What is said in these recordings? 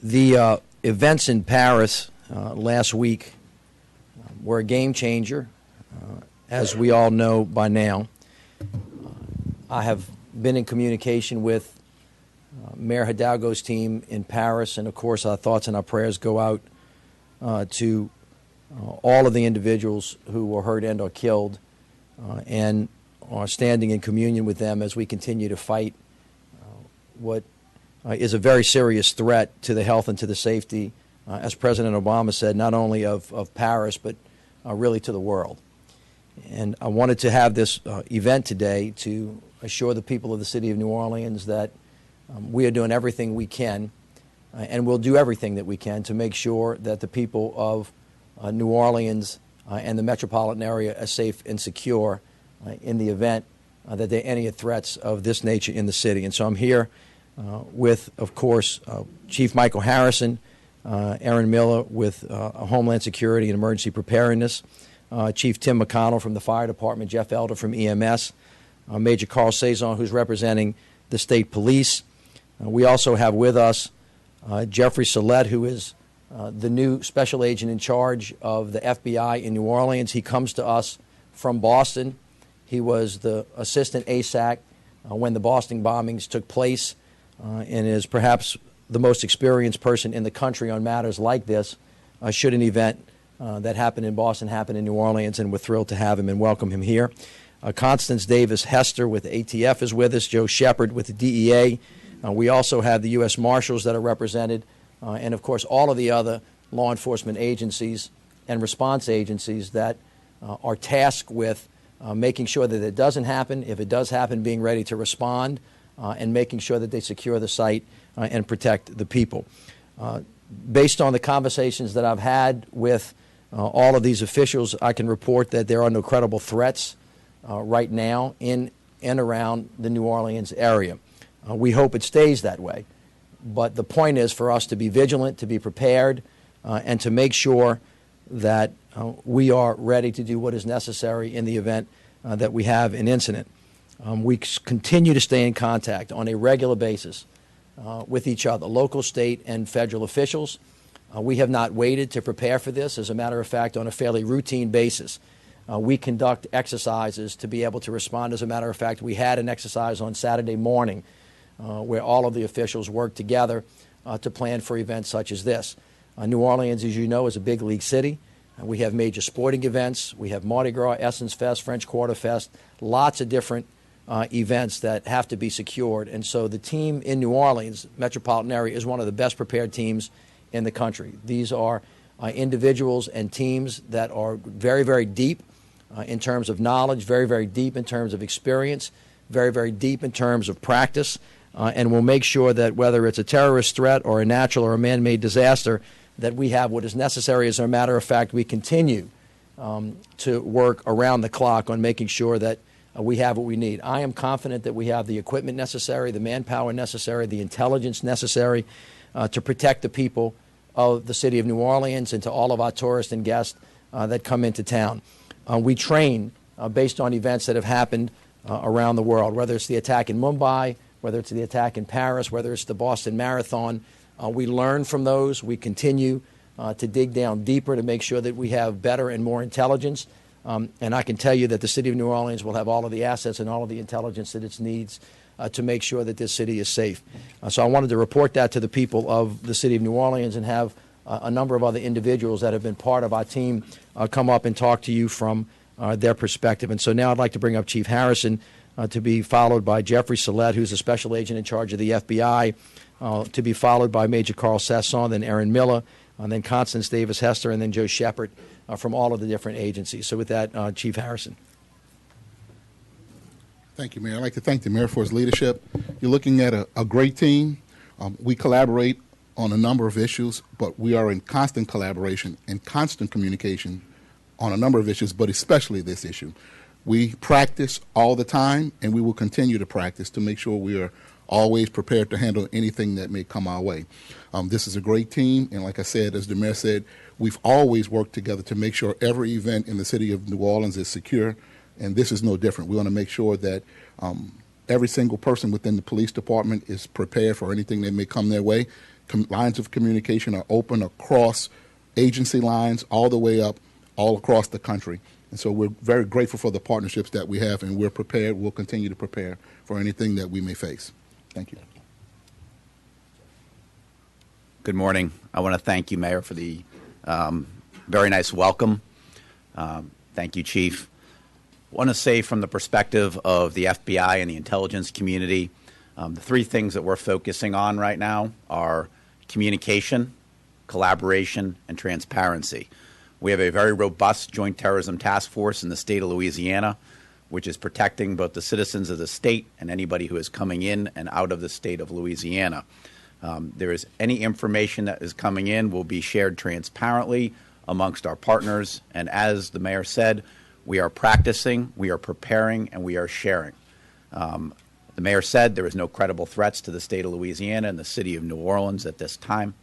The events in Paris last week were a game changer, as we all know by now. I have been in communication with Mayor Hidalgo's team in Paris, and of course our thoughts and our prayers go out to all of the individuals who were hurt and or killed, and are standing in communion with them as we continue to fight what is a very serious threat to the health and to the safety, as President Obama said, not only of Paris, but really to the world. And I wanted to have this event today to assure the people of the city of New Orleans that we are doing everything we can, and we'll do everything that we can to make sure that the people of New Orleans and the metropolitan area are safe and secure in the event that there are any threats of this nature in the city. And so I'm here with, of course, Chief Michael Harrison, Aaron Miller with Homeland Security and Emergency Preparedness, Chief Tim McConnell from the Fire Department, Jeff Elder from EMS, Major Carl Saison, who's representing the State Police. We also have with us Jeffrey Salette, who is the new special agent in charge of the FBI in New Orleans. He comes to us from Boston. He was the assistant ASAC when the Boston bombings took place, and is perhaps the most experienced person in the country on matters like this, should an event that happened in Boston happen in New Orleans, and we're thrilled to have him and welcome him here. Constance Davis Hester with ATF is with us, Joe Shepard with the DEA. We also have the U.S. Marshals that are represented, and of course all of the other law enforcement agencies and response agencies that are tasked with making sure that it doesn't happen. If it does happen, being ready to respond and making sure that they secure the site and protect the people. Based on the conversations that I've had with all of these officials, I can report that there are no credible threats right now in and around the New Orleans area. We hope it stays that way. But the point is for us to be vigilant, to be prepared, and to make sure that we are ready to do what is necessary in the event that we have an incident. We continue to stay in contact on a regular basis with each other, local, state, and federal officials. We have not waited to prepare for this. As a matter of fact, on a fairly routine basis, we conduct exercises to be able to respond. As a matter of fact, we had an exercise on Saturday morning where all of the officials worked together to plan for events such as this. New Orleans, as you know, is a big league city. We have major sporting events. We have Mardi Gras, Essence Fest, French Quarter Fest, lots of different events that have to be secured. And so the team in New Orleans, metropolitan area, is one of the best prepared teams in the country. These are individuals and teams that are very, very deep in terms of knowledge, very, very deep in terms of experience, very, very deep in terms of practice, and we'll make sure that whether it's a terrorist threat or a natural or a man-made disaster, that we have what is necessary. As a matter of fact, we continue to work around the clock on making sure that we have what we need. I am confident that we have the equipment necessary, the manpower necessary, the intelligence necessary to protect the people of the city of New Orleans and to all of our tourists and guests that come into town. We train based on events that have happened around the world, whether it's the attack in Mumbai, whether it's the attack in Paris, whether it's the Boston Marathon. We learn from those. We continue to dig down deeper to make sure that we have better and more intelligence. And I can tell you that the city of New Orleans will have all of the assets and all of the intelligence that it needs to make sure that this city is safe. So I wanted to report that to the people of the city of New Orleans and have a number of other individuals that have been part of our team come up and talk to you from their perspective. And so now I'd like to bring up Chief Harrison to be followed by Jeffrey Salette, who's a special agent in charge of the FBI, to be followed by Major Carl Saison, then Aaron Miller, and then Constance Davis Hester, and then Joe Shepard from all of the different agencies. So with that, Chief Harrison. Thank you, Mayor. I'd like to thank the Mayor for his leadership. You're looking at a great team. We collaborate on a number of issues, but we are in constant collaboration and constant communication on a number of issues, but especially this issue. We practice all the time, and we will continue to practice to make sure we are always prepared to handle anything that may come our way. This is a great team, and like I said, as the Mayor said, we've always worked together to make sure every event in the city of New Orleans is secure, and this is no different. We want to make sure that every single person within the police department is prepared for anything that may come their way, lines of communication are open across agency lines all the way up, all across the country. And so we're very grateful for the partnerships that we have, and we're prepared. We'll continue to prepare for anything that we may face. Thank you. Good morning. I want to thank you, Mayor, for the very nice welcome. Thank you, Chief. I want to say from the perspective of the FBI and the intelligence community, the three things that we're focusing on right now are communication, collaboration, and transparency. We have a very robust Joint Terrorism Task Force in the state of Louisiana, which is protecting both the citizens of the state and anybody who is coming in and out of the state of Louisiana. There is any information that is coming in will be shared transparently amongst our partners. And as the mayor said, we are practicing, we are preparing, and we are sharing. The mayor said there is no credible threats to the state of Louisiana and the city of New Orleans at this time.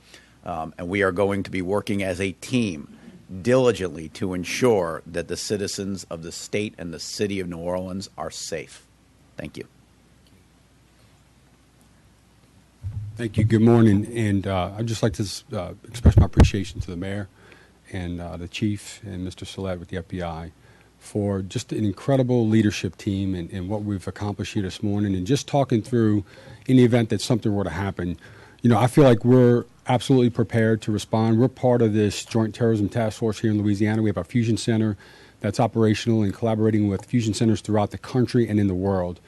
And we are going to be working as a team diligently to ensure that the citizens of the state and the city of New Orleans are safe. Thank you. Thank you. Good morning. And I'd just like to express my appreciation to the mayor and the chief and Mr. Salet with the FBI for just an incredible leadership team and what we've accomplished here this morning, and just talking through in the event that something were to happen. You know, I feel like we're absolutely prepared to respond. We're part of this Joint Terrorism Task Force here in Louisiana. We have our Fusion Center that's operational and collaborating with fusion centers throughout the country and in the world.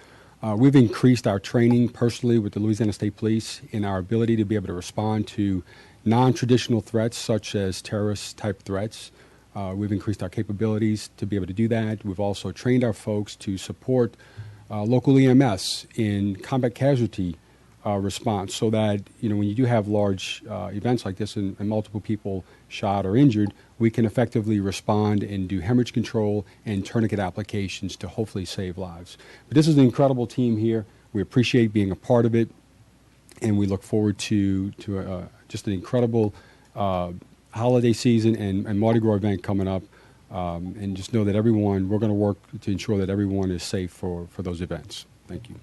We've increased our training personally with the Louisiana State Police in our ability to be able to respond to non-traditional threats such as terrorist-type threats. We've increased our capabilities to be able to do that. We've also trained our folks to support local EMS in combat casualty response, so that, you know, when you do have large events like this and multiple people shot or injured, we can effectively respond and do hemorrhage control and tourniquet applications to hopefully save lives. But this is an incredible team here. We appreciate being a part of it, and we look forward to just an incredible holiday season and Mardi Gras event coming up. And just know that we're going to work to ensure that everyone is safe for those events. Thank you.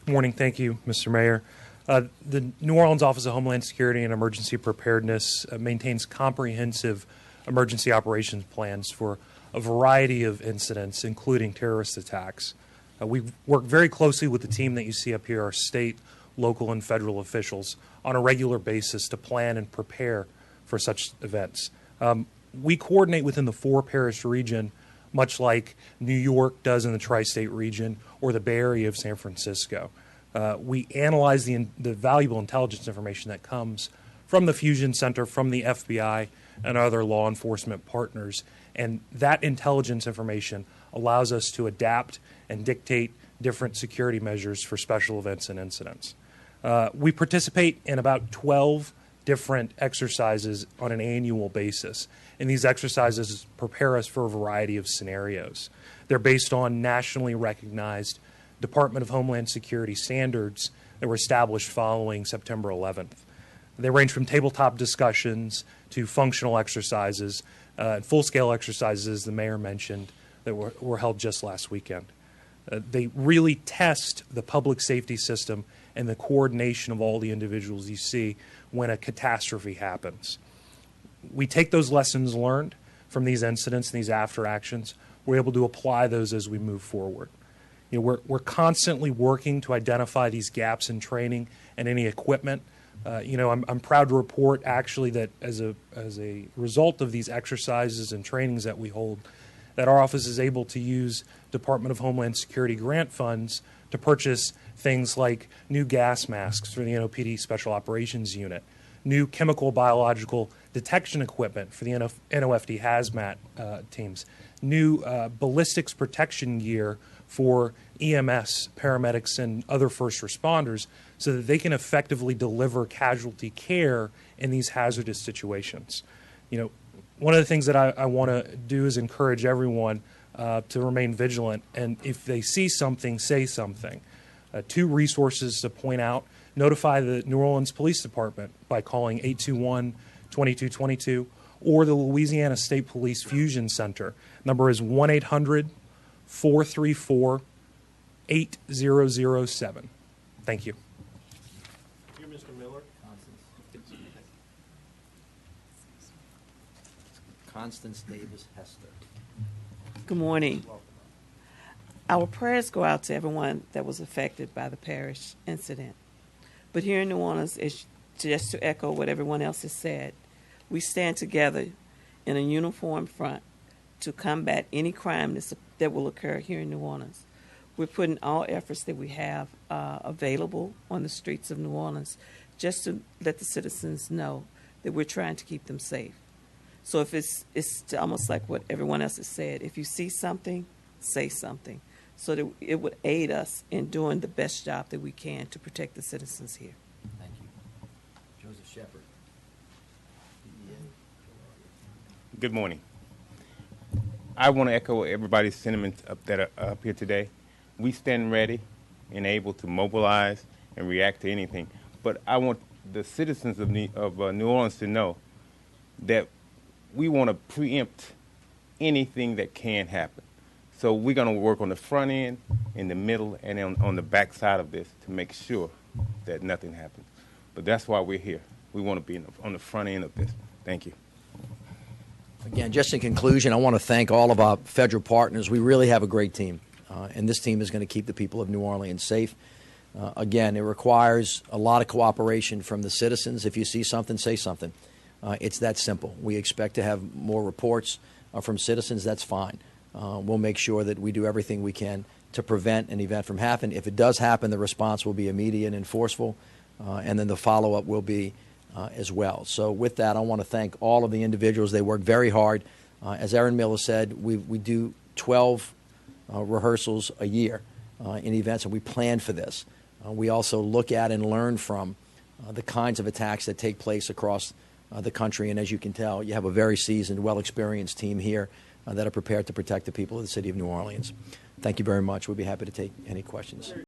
Good morning. Thank you, Mr. Mayor. The New Orleans Office of Homeland Security and Emergency Preparedness maintains comprehensive emergency operations plans for a variety of incidents, including terrorist attacks. We work very closely with the team that you see up here, our state, local, and federal officials, on a regular basis to plan and prepare for such events. We coordinate within the four-parish region, much like New York does in the tri-state region or the Bay Area of San Francisco. We analyze the valuable intelligence information that comes from the Fusion Center, from the FBI, and other law enforcement partners. And that intelligence information allows us to adapt and dictate different security measures for special events and incidents. We participate in about 12 different exercises on an annual basis. And these exercises prepare us for a variety of scenarios. They're based on nationally recognized Department of Homeland Security standards that were established following September 11th. They range from tabletop discussions to functional exercises, and full-scale exercises, as the mayor mentioned, that were held just last weekend. They really test the public safety system and the coordination of all the individuals you see when a catastrophe happens. We take those lessons learned from these incidents and these after actions. We're able to apply those as we move forward. You know, we're constantly working to identify these gaps in training and any equipment. I'm proud to report actually that as a result of these exercises and trainings that we hold, that our office is able to use Department of Homeland Security grant funds to purchase things like new gas masks for the NOPD Special Operations Unit, new chemical biological detection equipment for the NOFD hazmat teams, new ballistics protection gear for EMS, paramedics, and other first responders so that they can effectively deliver casualty care in these hazardous situations. You know, one of the things that I want to do is encourage everyone to remain vigilant, and if they see something, say something. Two resources to point out: notify the New Orleans Police Department by calling 821-2222, or the Louisiana State Police Fusion Center. Number is 1-800-434-2888. 8007. Thank you. Here, Mr. Miller. Constance Davis Hester. Good morning. Our prayers go out to everyone that was affected by the parish incident. But here in New Orleans, it's just to echo what everyone else has said. We stand together in a uniform front to combat any crime that will occur here in New Orleans. We're putting all efforts that we have available on the streets of New Orleans just to let the citizens know that we're trying to keep them safe. So if it's almost like what everyone else has said, if you see something, say something, so that it would aid us in doing the best job that we can to protect the citizens here. Thank you. Joseph Shepard. Good morning. I want to echo everybody's sentiments that are up here today. We stand ready and able to mobilize and react to anything. But I want the citizens of New Orleans to know that we want to preempt anything that can happen. So we're going to work on the front end, in the middle, and on the back side of this to make sure that nothing happens. But that's why we're here. We want to be on the front end of this. Thank you. Again, just in conclusion, I want to thank all of our federal partners. We really have a great team, and this team is going to keep the people of New Orleans safe. Again, it requires a lot of cooperation from the citizens. If you see something, say something. It's that simple. We expect to have more reports from citizens. That's fine. We'll make sure that we do everything we can to prevent an event from happening. If it does happen, the response will be immediate and forceful, and then the follow-up will be as well. So with that, I want to thank all of the individuals. They work very hard. As Aaron Miller said, we do 12 rehearsals a year in events, and we plan for this. We also look at and learn from the kinds of attacks that take place across the country. And as you can tell, you have a very seasoned, well-experienced team here that are prepared to protect the people of the city of New Orleans. Thank you very much. We'll be happy to take any questions.